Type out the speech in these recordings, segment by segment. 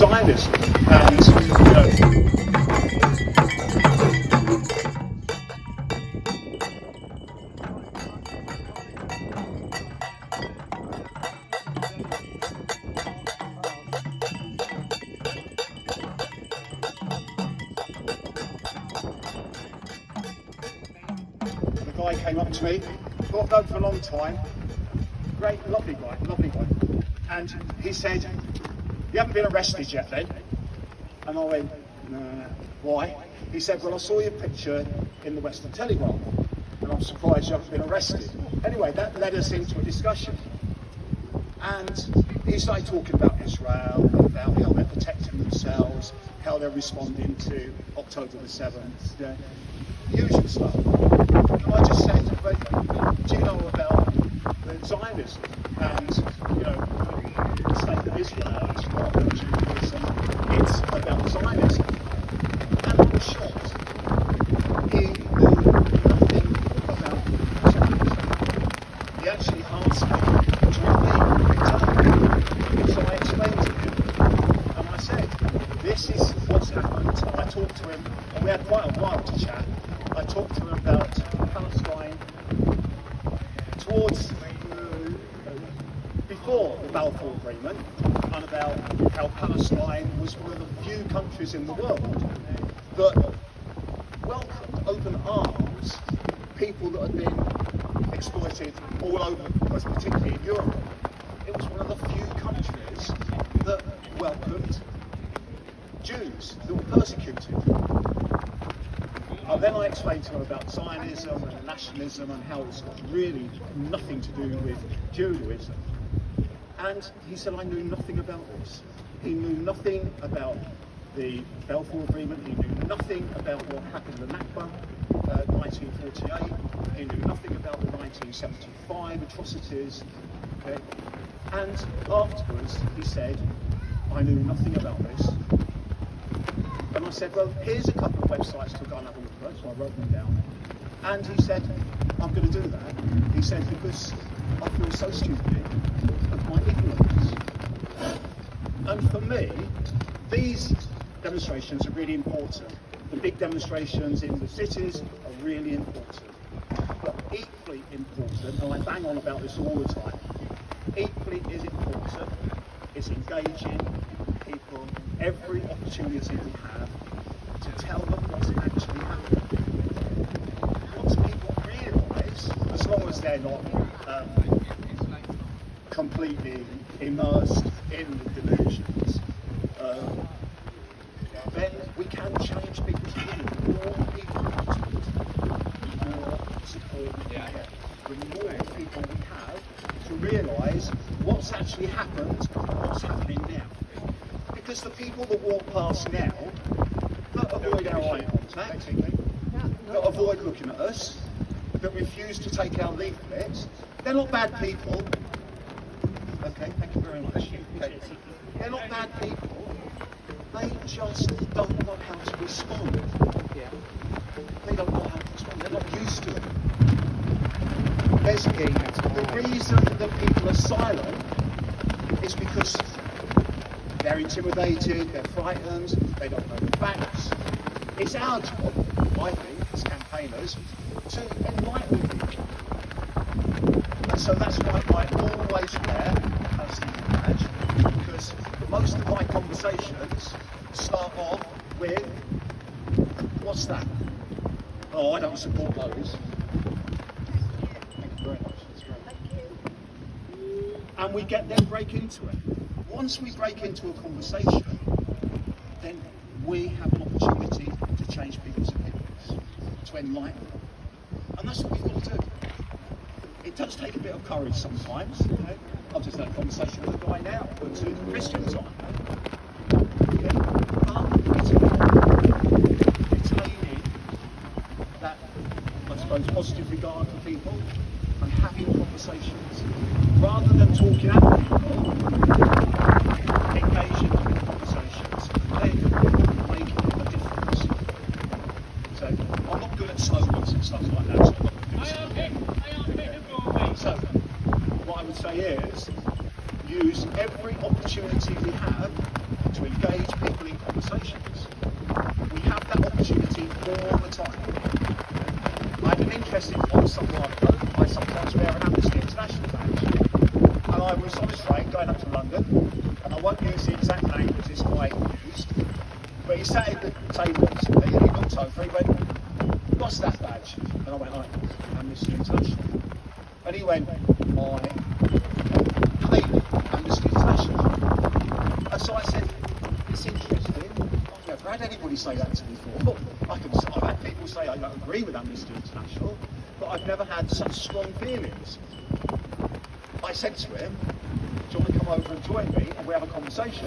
Zionism. And, you know, the guy came up to me, got known for a long time, great, lovely guy, and he said, "You haven't been arrested yet then?" And I went, "Nah, why?" He said, "Well, I saw your picture in the Western Telegraph, and I'm surprised you haven't been arrested." Anyway, that led us into a discussion. And he started talking about Israel, about how they're protecting themselves, how they're responding to October the 7th, the usual stuff. And I just said, "But do you know about the Zionism? And, you know, the state of Israel is not about Judaism, it's about Zionism." And I was shocked. He knew nothing about Zionism. He actually asked me to repeat. So I explained to him, and I said, "This is what's happened." I talked to him, and we had quite a while to chat. I talked to him about Palestine towards before the Balfour Agreement, and about how Palestine was one of the few countries in the world that welcomed open arms people that had been exploited all over, particularly in Europe. It was one of the few countries that welcomed Jews that were persecuted. Then I explained to him about Zionism and nationalism and how it's got really nothing to do with Judaism. And he said, "I knew nothing about this." He knew nothing about the Balfour Agreement. He knew nothing about what happened in the Nakba, 1948. He knew nothing about the 1975 atrocities. Okay? And afterwards, he said, "I knew nothing about this." And I said, "Well, here's a couple of websites to go and have a look at." So I wrote them down. And he said, "I'm going to do that." He said, "Because I feel so stupid of my ignorance." And for me, these demonstrations are really important. The big demonstrations in the cities are really important. But equally important, and I bang on about this all the time, equally is important is engaging people every opportunity we have to tell them what's actually happening. Once people realise, as long as they're not completely immersed in the delusions, then we can change people's opinion. The more people we talk to, the more support we can get. The more people we have to realise what's actually happened and what's happening now. Because the people that walk past now, that avoid our eye contact, that avoid looking at us, that refuse to take our leaflets, they're not bad people. Okay, thank you very much. Okay. They're not bad people. They just don't know how to respond. They don't know how to respond. They're not used to it. The reason that people are silent is because they're intimidated, they're frightened, they don't know the facts. It's our job, I think, as campaigners, to enlighten people. And so that's why I always wear a Palestinian badge, because most of my conversations start off with, "What's that? Oh, I don't support those." Thank you very much. That's great. And we get them break into it. Once we break into a conversation, then we have an opportunity to change people's opinions, to enlighten them. And that's what we've got to do. It does take a bit of courage sometimes. You know? I've just had a conversation with a guy now, or two Christians on. Yeah. But it's about retaining that, I suppose, positive regard for people and having conversations. Rather than talking at people, engaging in conversations, then making a difference. So I'm not good at slogans and stuff like that. So what I would say is, use every opportunity we have to engage people in conversations. We have that opportunity all the time. I have an interest in what I sometimes wear an Amnesty International badge. And I was on a train going up to London, and I won't use the exact language this guy used, but he sat at the table next to me and he looked over, he went, "What's that badge?" And I went, "Amnesty International." And he went, "I hate Amnesty International." And so I said, "It's interesting. I've never had anybody say that to me before. I've had people say I don't agree with Amnesty International, but I've never had such strong feelings." I said to him, "Do you want to come over and join me and we have a conversation?"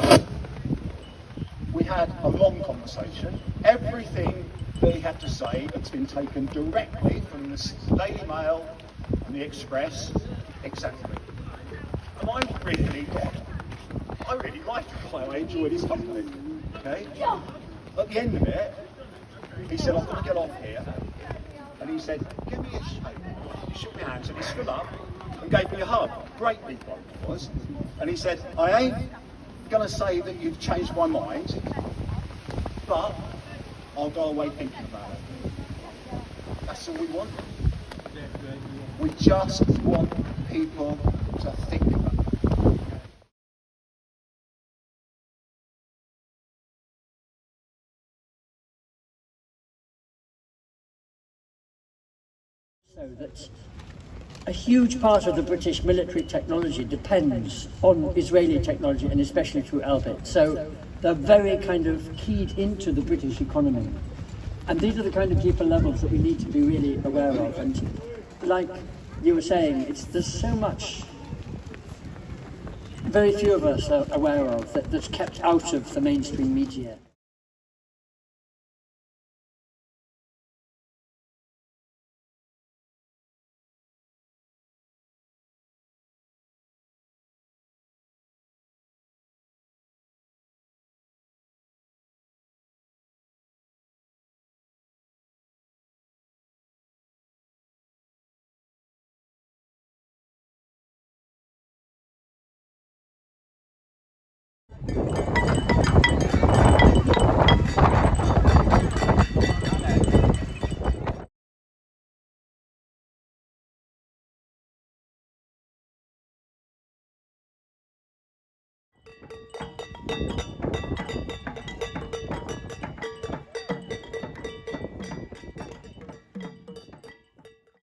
We had a long conversation. Everything that he had to say had been taken directly from the Daily Mail and the Express, exactly. And I really liked the guy. I enjoyed his company. Okay. At the end of it, he said, "I'm going to get off here," and he said, "Give me a shake." He shook my hands and he stood up and gave me a hug. Great big one it was. And he said, "I ain't going to say that you've changed my mind, but I'll go away thinking about it." That's all we want. We just want people to think about it. So that a huge part of the British military technology depends on Israeli technology, and especially through Elbit. So they're very kind of keyed into the British economy. And these are the kind of deeper levels that we need to be really aware of. And like you were saying, there's so much very few of us are aware of that's kept out of the mainstream media.